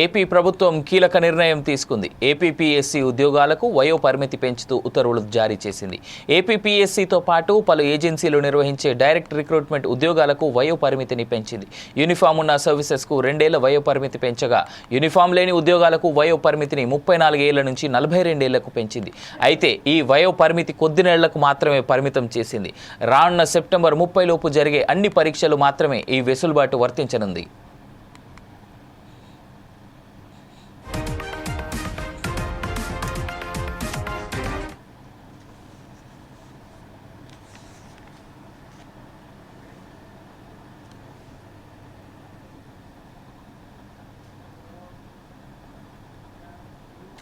AP ప్రభుత్వం కీలక నిర్ణయం తీసుకుంది. ఏపీపీఎస్సీ ఉద్యోగాలకు వయో పరిమితి పెంచుతూ ఉత్తర్వులు జారీ చేసింది. ఏపీపీఎస్సీతో పాటు పలు ఏజెన్సీలు నిర్వహించే డైరెక్ట్ రిక్రూట్మెంట్ ఉద్యోగాలకు వయో పరిమితిని పెంచింది. యూనిఫామ్ ఉన్న సర్వీసెస్కు 2 ఏళ్ల వయో పరిమితి పెంచగా యూనిఫామ్ లేని ఉద్యోగాలకు వయో పరిమితిని 34 ఏళ్ల నుంచి 42 ఏళ్లకు పెంచింది. అయితే ఈ వయో పరిమితి కొద్ది నెలలకు మాత్రమే పరిమితం చేసింది. రానున్న సెప్టెంబర్ 30 లోపు జరిగే అన్ని పరీక్షలు మాత్రమే ఈ వెసులుబాటు వర్తించనుంది.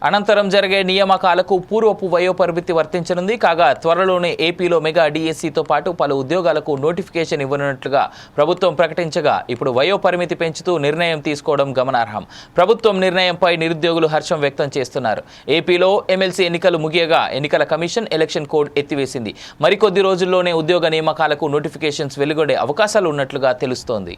అనంతరం జరిగే నియామకాలకు పూర్వపు వయో పరిమితి వర్తించనుంది. కాగా త్వరలోనే ఏపీలో మెగా డిఎస్సీతో పాటు పలు ఉద్యోగాలకు నోటిఫికేషన్ ఇవ్వనున్నట్లుగా ప్రభుత్వం ప్రకటించగా ఇప్పుడు వయో పరిమితి పెంచుతూ నిర్ణయం తీసుకోవడం గమనార్హం. ప్రభుత్వం నిర్ణయంపై నిరుద్యోగులు హర్షం వ్యక్తం చేస్తున్నారు. ఏపీలో ఎమ్మెల్సీ ఎన్నికలు ముగియగా ఎన్నికల కమిషన్ ఎలక్షన్ కోడ్ ఎత్తివేసింది. మరికొద్ది రోజుల్లోనే ఉద్యోగ నియామకాలకు నోటిఫికేషన్స్ వెలువడే అవకాశాలు ఉన్నట్లుగా తెలుస్తోంది.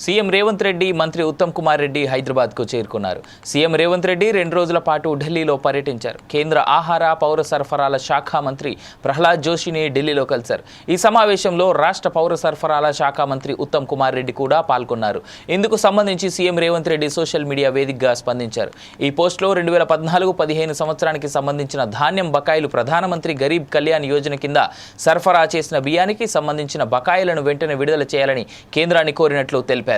సీఎం రేవంత్ రెడ్డి, మంత్రి ఉత్తమ్ కుమార్ రెడ్డి హైదరాబాద్కు చేరుకున్నారు. సీఎం రేవంత్ రెడ్డి 2 రోజుల పాటు ఢిల్లీలో పర్యటించారు. కేంద్ర ఆహార, పౌర సరఫరాల శాఖ మంత్రి ప్రహ్లాద్ జోషిని ఢిల్లీలో కలిశారు. ఈ సమావేశంలో రాష్ట్ర పౌర సరఫరాల శాఖ మంత్రి ఉత్తమ్ కుమార్ రెడ్డి కూడా పాల్గొన్నారు. ఇందుకు సంబంధించి CM Revanth Reddy social media వేదికగా స్పందించారు. ఈ పోస్టులో 2014-15 సంవత్సరానికి సంబంధించిన ధాన్యం బకాయిలు ప్రధానమంత్రి గరీబ్ కళ్యాణ్ యోజన కింద సరఫరా చేసిన బియ్యానికి సంబంధించిన బకాయిలను వెంటనే విడుదల చేయాలని కేంద్రాన్ని కోరినట్లు తెలిపారు.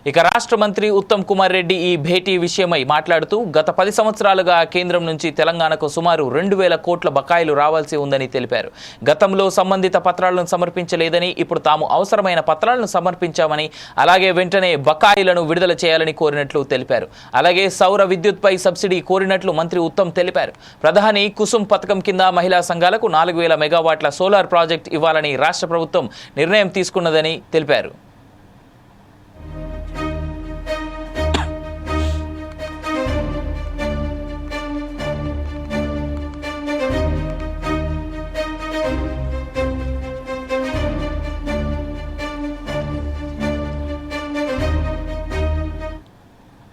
ఇక రాష్ట్ర మంత్రి ఉత్తమ్ కుమార్ రెడ్డి ఈ భేటీ విషయమై మాట్లాడుతూ గత 10 సంవత్సరాలుగా కేంద్రం నుంచి తెలంగాణకు సుమారు 2,000 కోట్ల బకాయిలు రావాల్సి ఉందని తెలిపారు. గతంలో సంబంధిత పత్రాలను సమర్పించలేదని, ఇప్పుడు తాము అవసరమైన పత్రాలను సమర్పించామని, అలాగే వెంటనే బకాయిలను విడుదల చేయాలని కోరినట్లు తెలిపారు. అలాగే సౌర విద్యుత్పై సబ్సిడీ కోరినట్లు మంత్రి ఉత్తమ్ తెలిపారు. ప్రధాని కుసుమ్ పథకం కింద మహిళా సంఘాలకు 4,000 మెగావాట్ల సోలార్ ప్రాజెక్ట్ ఇవ్వాలని రాష్ట్ర ప్రభుత్వం నిర్ణయం తీసుకున్నదని తెలిపారు.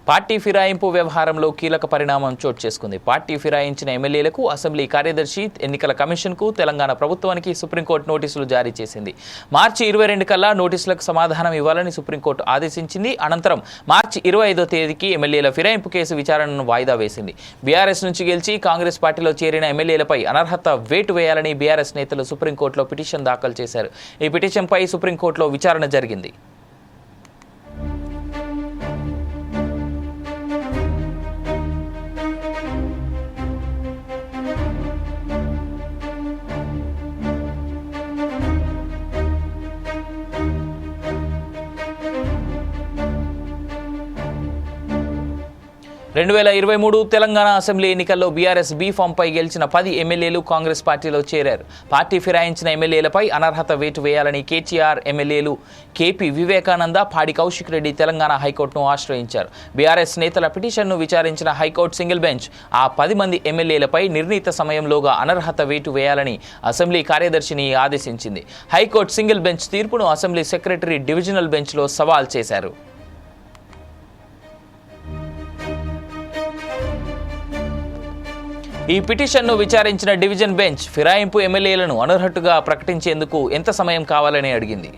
పార్టీ ఫిరాయింపు వ్యవహారంలో కీలక పరిణామం చోటు చేసుకుంది. పార్టీ ఫిరాయించిన ఎమ్మెల్యేలకు అసెంబ్లీ కార్యదర్శి, ఎన్నికల కమిషన్కు, తెలంగాణ ప్రభుత్వానికి సుప్రీంకోర్టు నోటీసులు జారీ చేసింది. మార్చి 22 కల్లా నోటీసులకు సమాధానం ఇవ్వాలని సుప్రీంకోర్టు ఆదేశించింది. అనంతరం మార్చి 25వ తేదీకి ఎమ్మెల్యేల ఫిరాయింపు కేసు విచారణను వాయిదా వేసింది. బీఆర్ఎస్ నుంచి గెలిచి కాంగ్రెస్ పార్టీలో చేరిన ఎమ్మెల్యేలపై అనర్హత వేటు వేయాలని బీఆర్ఎస్ నేతలు సుప్రీంకోర్టులో పిటిషన్ దాఖలు చేశారు. ఈ పిటిషన్పై సుప్రీంకోర్టులో విచారణ జరిగింది. తెలంగాణ అసెంబ్లీ ఎన్నికల్లో బీఆర్ఎస్ బీ ఫామ్పై గెలిచిన 10 ఎమ్మెల్యేలు కాంగ్రెస్ పార్టీలో చేరారు. పార్టీ ఫిరాయించిన ఎమ్మెల్యేలపై అనర్హత వేటు వేయాలని కేటీఆర్ ఎమ్మెల్యేలు కేపీ వివేకానంద, పాడి కౌశిక్ రెడ్డి తెలంగాణ హైకోర్టును ఆశ్రయించారు. బీఆర్ఎస్ నేతల పిటిషన్ను విచారించిన హైకోర్టు సింగిల్ బెంచ్ ఆ 10 మంది ఎమ్మెల్యేలపై నిర్ణీత సమయంలోగా అనర్హత వేటు వేయాలని అసెంబ్లీ కార్యదర్శిని ఆదేశించింది. హైకోర్టు సింగిల్ బెంచ్ తీర్పును అసెంబ్లీ సెక్రటరీ డివిజనల్ బెంచ్లో సవాల్ చేశారు. ఈ పిటిషన్ను విచారించిన డివిజన్ బెంచ్ ఫిరాయింపు ఎమ్మెల్యేలను అనర్హులుగా ప్రకటించేందుకు ఎంత సమయం కావాలని అడిగింది.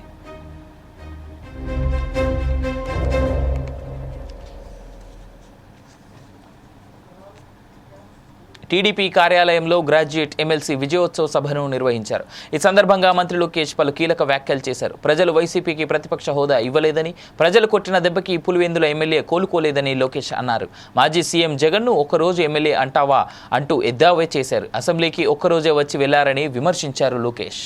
టీడీపీ కార్యాలయంలో గ్రాడ్యుయేట్ ఎమ్మెల్సీ విజయోత్సవ సభను నిర్వహించారు. ఈ సందర్భంగా మంత్రి లోకేష్ పలు కీలక వ్యాఖ్యలు చేశారు. ప్రజలు వైసీపీకి ప్రతిపక్ష హోదా ఇవ్వలేదని, ప్రజలు కొట్టిన దెబ్బకి పులివెందుల ఎమ్మెల్యే కోలుకోలేదని లోకేష్ అన్నారు. మాజీ సీఎం జగన్ను ఒక్కరోజు ఎమ్మెల్యే అంటావా అంటూ ఎద్దావే చేశారు. అసెంబ్లీకి ఒక్కరోజే వచ్చి వెళ్లారని విమర్శించారు లోకేష్.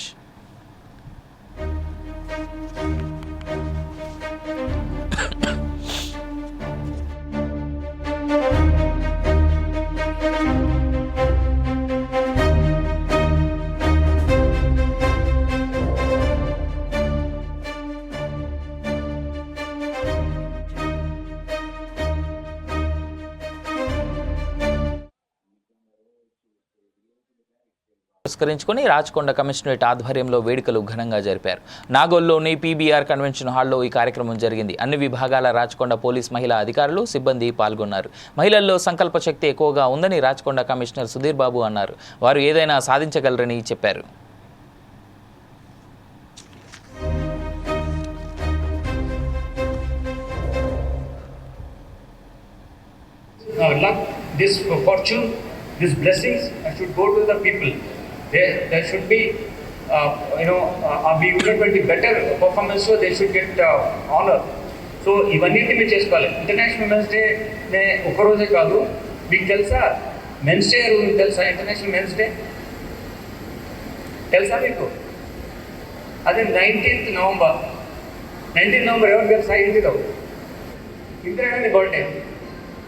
పురస్కరించుకొని రాచకొండ కమిషనరేట్ ఆధ్వర్యంలో వేడుకలు ఘనంగా జరిపారు. నాగోల్లోని పీబీఆర్ కన్వెన్షన్ హాల్లో ఈ కార్యక్రమం జరిగింది. అన్ని విభాగాల రాచకొండ పోలీస్ మహిళా అధికారులు, సిబ్బంది పాల్గొన్నారు. మహిళల్లో సంకల్ప శక్తి ఎక్కువగా ఉందని రాచకొండ కమిషనర్ సుధీర్ బాబు అన్నారు. వారు ఏదైనా సాధించగలరని చెప్పారు. This fortune, these blessings should go to the people. There should be, we ఉన్నటువంటి better performance, so they should get honour. So ఇవన్నింటినీ మీరు చేసుకోవాలి. ఇంటర్నేషనల్ మెన్స్ డే ఒక్కరోజే కాదు. మీకు తెలుసా మెన్స్ డే మీకు తెలుసా? ఇంటర్నేషనల్ మెన్స్ డే తెలుసా మీకు? అదే 19th నవంబర్. 19th నవంబర్ ఎవరు తెలుసా? ఇంటిలో ఇందిరాగాంధీ బర్త్డే.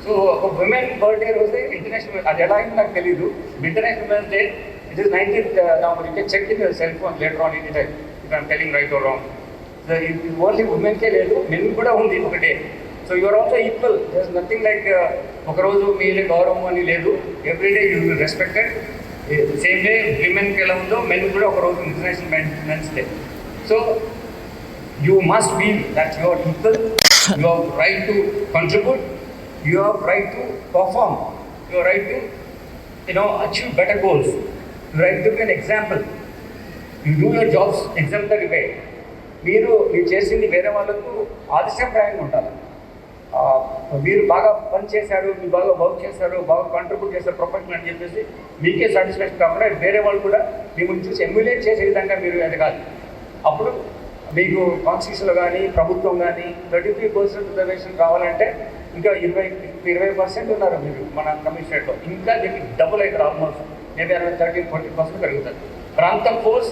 సో ఒక ఉమెన్ బర్త్డే రోజే ఇంటర్నేషనల్, అది ఎలా అయిందో నాకు తెలీదు. International men's day it is 19th November. You can check in your cell phone later on if I'm telling right or wrong. Only women ke ledu, men kuda undi oka day. So you are also equal. There is nothing like oka roju meele gauram ani ledu. Every day you will be respected. Same way women ke ela undo, men kuda oka roju International Men's Day. So you must feel that you are equal. You have right to contribute. You have right to perform. You have right to achieve better goals. You right to be an example. You do your jobs exemplary way. మీరు చేసింది వేరే వాళ్ళకు ఆదర్శప్రాయంగా ఉండాలి. మీరు బాగా పని చేశారు, మీరు బాగా వర్క్ చేశారు, బాగా కాంట్రిబ్యూట్ చేశారు ప్రొఫెషనల్ అని చెప్పేసి మీకే సాటిస్ఫాక్షన్ కాకుండా వేరే వాళ్ళు కూడా మిమ్మల్ని చూసి ఎమ్యులేట్ చేసే విధంగా మీరు ఎదగాలి. అప్పుడు మీకు కాన్స్టిట్యూషన్లో కానీ ప్రభుత్వం కానీ 33% రిజర్వేషన్ రావాలంటే ఇంకా 20% ఉన్నారు మీరు మన కమిషనరేట్లో. ఇంకా దీనికి డబుల్ అవుతారు. ఆల్మోస్ట్ మేబీ 30-40% పెరుగుతుంది. ప్రాంతం ఫోర్స్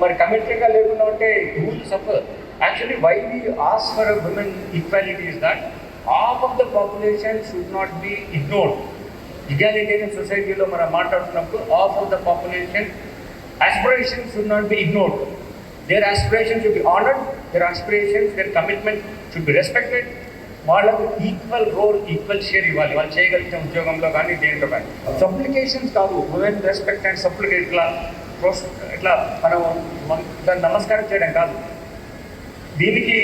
మరి కమిటెడ్గా లేకుండా ఉంటే you will suffer. Actually why we ask for women equality is that half of the population should not be ignored. Egalitarian సొసైటీలో మనం మాట్లాడుతున్నప్పుడు half of the population aspirations should not be ignored. Their aspirations should be honored. Their aspirations, their commitment should be respected. వాళ్ళకు equal role, equal share ఇవ్వాలి. వాళ్ళు చేయగలిగిన ఉద్యోగంలో కానీ దేంట్లో కానీ. సప్లికేషన్స్ కాదు, ఉమెన్ రెస్పెక్ట్ అండ్ సప్లికేట్ ఇట్లా మనం దాన్ని నమస్కారం చేయడం కాదు. దీనికి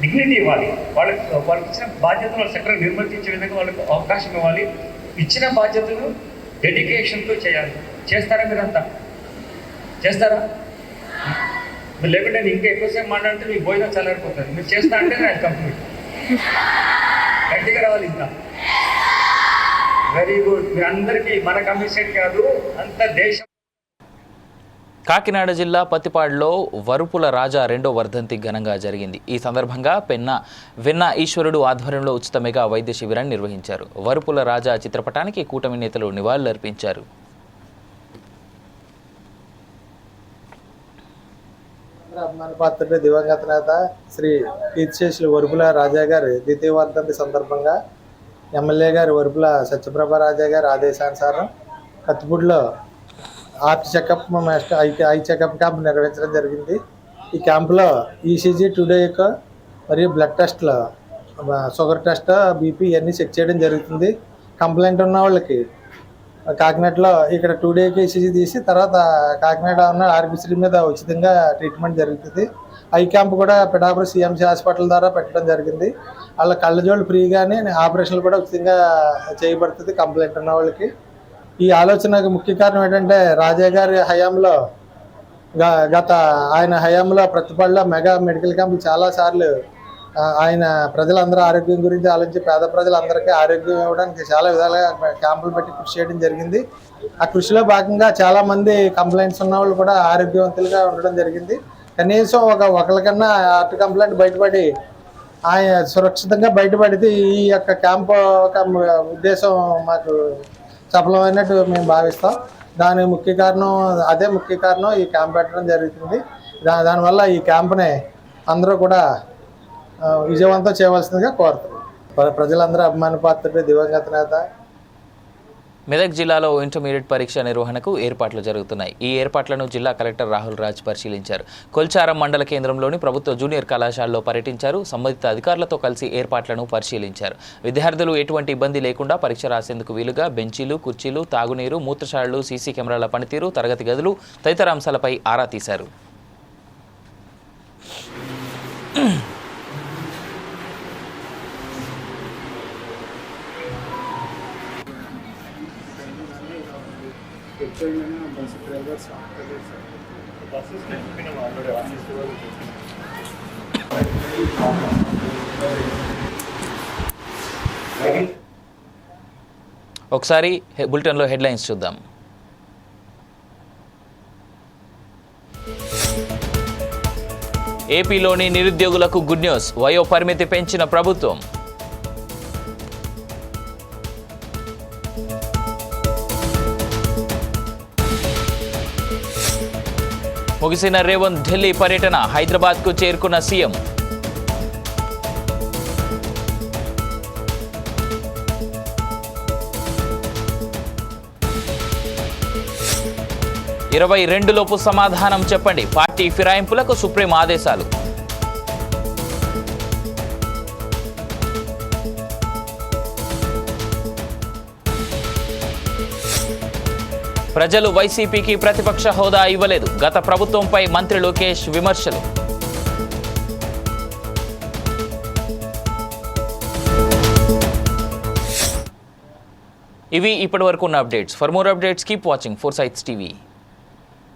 డిగ్నిటీ ఇవ్వాలి. వాళ్ళకి ఇచ్చిన బాధ్యతను వాళ్ళు చక్కగా నిర్వర్తించే విధంగా వాళ్ళకి అవకాశం ఇవ్వాలి. ఇచ్చిన బాధ్యతను డెడికేషన్తో చేయాలి. చేస్తారా మీరంతా? చేస్తారా? మీరు లేకుంటే నేను ఇంకా ఎక్కువసేపు మాట్లాడితే మీకు భోజనం చల్లారిపోతుంది. మీరు చేస్తా అంటే నేను కంప్లీట్ గట్టిగా రావాలి. ఇంకా వెరీ గుడ్. మీరు అందరికీ మన కమిషన్ కాదు, అంత దేశం. కాకినాడ జిల్లా పత్తిపాడులో వరుపుల రాజా 2వ వర్ధంతి ఘనంగా జరిగింది. ఈ సందర్భంగా వెన్న ఈశ్వరుడు ఆధ్వర్యంలో ఉచిత మెగా వైద్య శిబిరాన్ని నిర్వహించారు. వరుపుల రాజా చిత్రపటానికి కూటమి నేతలు నివాళులర్పించారు. అభిమాన పాత్రుడు దివంగత నేత శ్రీ కీర్తిశేషులు వరుపుల రాజా గారి 2వ వర్ధంతి సందర్భంగా ఎమ్మెల్యే గారు వరుపుల సత్యప్రభ రాజా గారి ఆదేశానుసారం కత్తిపూడిలో heart checkup eye checkup camp నిర్వహించడం జరిగింది. ఈ క్యాంపులో ఈసీజీ టుడేక్ మరియు బ్లడ్ టెస్ట్లో షుగర్ టెస్ట్, బీపీ ఇవన్నీ చెక్ చేయడం జరుగుతుంది. కంప్లైంట్ ఉన్న వాళ్ళకి కాకినాడలో ఇక్కడ 2 డేకి ఈసీజీ తీసి తర్వాత కాకినాడ ఉన్న ఆర్బీసీ మీద ఉచితంగా ట్రీట్మెంట్ జరుగుతుంది. ఐ క్యాంప్ కూడా పిఠాపురం సిఎంసి హాస్పిటల్ ద్వారా పెట్టడం జరిగింది. వాళ్ళ కళ్ళజోళ్ళు ఫ్రీగానే ఆపరేషన్లు కూడా ఉచితంగా చేయబడుతుంది కంప్లైంట్ ఉన్న వాళ్ళకి. ఈ ఆలోచనకు ముఖ్య కారణం ఏంటంటే రాజా గారి హయాంలో ఆయన హయాంలో ప్రతిపాడులో మెగా మెడికల్ క్యాంపులు చాలాసార్లు ఆయన ప్రజలందరూ ఆరోగ్యం గురించి ఆలోచించి పేద ప్రజలందరికీ ఆరోగ్యం ఇవ్వడానికి చాలా విధాలుగా క్యాంపులు పెట్టి కృషి చేయడం జరిగింది. ఆ కృషిలో భాగంగా చాలామంది కంప్లైంట్స్ ఉన్న వాళ్ళు కూడా ఆరోగ్యవంతులుగా ఉండడం జరిగింది. కనీసం ఒకరికన్నా హార్ట్ కంప్లైంట్ బయటపడి ఆయన సురక్షితంగా బయటపడితే ఈ యొక్క క్యాంపు ఒక ఉద్దేశం మాకు సఫలమైనట్టు మేము భావిస్తాం. దాని ముఖ్య కారణం ఈ క్యాంప్ పెట్టడం జరుగుతుంది. దానివల్ల ఈ క్యాంపుని అందరూ కూడా విజయవంతం చేయవలసిందిగా కోరుతున్నాం. ప్రజలందరూ అభిమాన పాత్రుడు దివంగత నేత మెదక్ జిల్లాలో ఇంటర్మీడియట్ పరీక్ష నిర్వహణకు ఏర్పాట్లు జరుగుతున్నాయి. ఈ ఏర్పాట్లను జిల్లా కలెక్టర్ రాహుల్ రాజ్ పరిశీలించారు. కొల్చారం మండల కేంద్రంలోని ప్రభుత్వ జూనియర్ కళాశాలలో పర్యటించారు. సంబంధిత అధికారులతో కలిసి ఏర్పాట్లను పరిశీలించారు. విద్యార్థులు ఎటువంటి ఇబ్బంది లేకుండా పరీక్ష రాసేందుకు వీలుగా బెంచీలు, కుర్చీలు, తాగునీరు, మూత్రశాలలు, సీసీ కెమెరాల పనితీరు, తరగతి గదులు తదితర అంశాలపై ఆరా తీశారు. ఒకసారి బులెటిన్లో హెడ్లైన్స్ చూద్దాం. ఏపీలోని నిరుద్యోగులకు గుడ్ న్యూస్. వయో పరిమితి పెంచిన ప్రభుత్వం. ముగిసిన రేవంత్ ఢిల్లీ పర్యటన. హైదరాబాద్కు చేరుకున్న సీఎం. ఇరవై లోపు సమాధానం చెప్పండి. పార్టీ ఫిరాయింపులకు సుప్రీం ఆదేశాలు. ప్రజలు వైసీపీకి ప్రతిపక్ష హోదా ఇవ్వలేదు. గత ప్రభుత్వంపై మంత్రి లోకేష్ విమర్శలు. ఇవి ఇప్పటివరకు ఉన్న updates. For more updates keep watching four sides TV.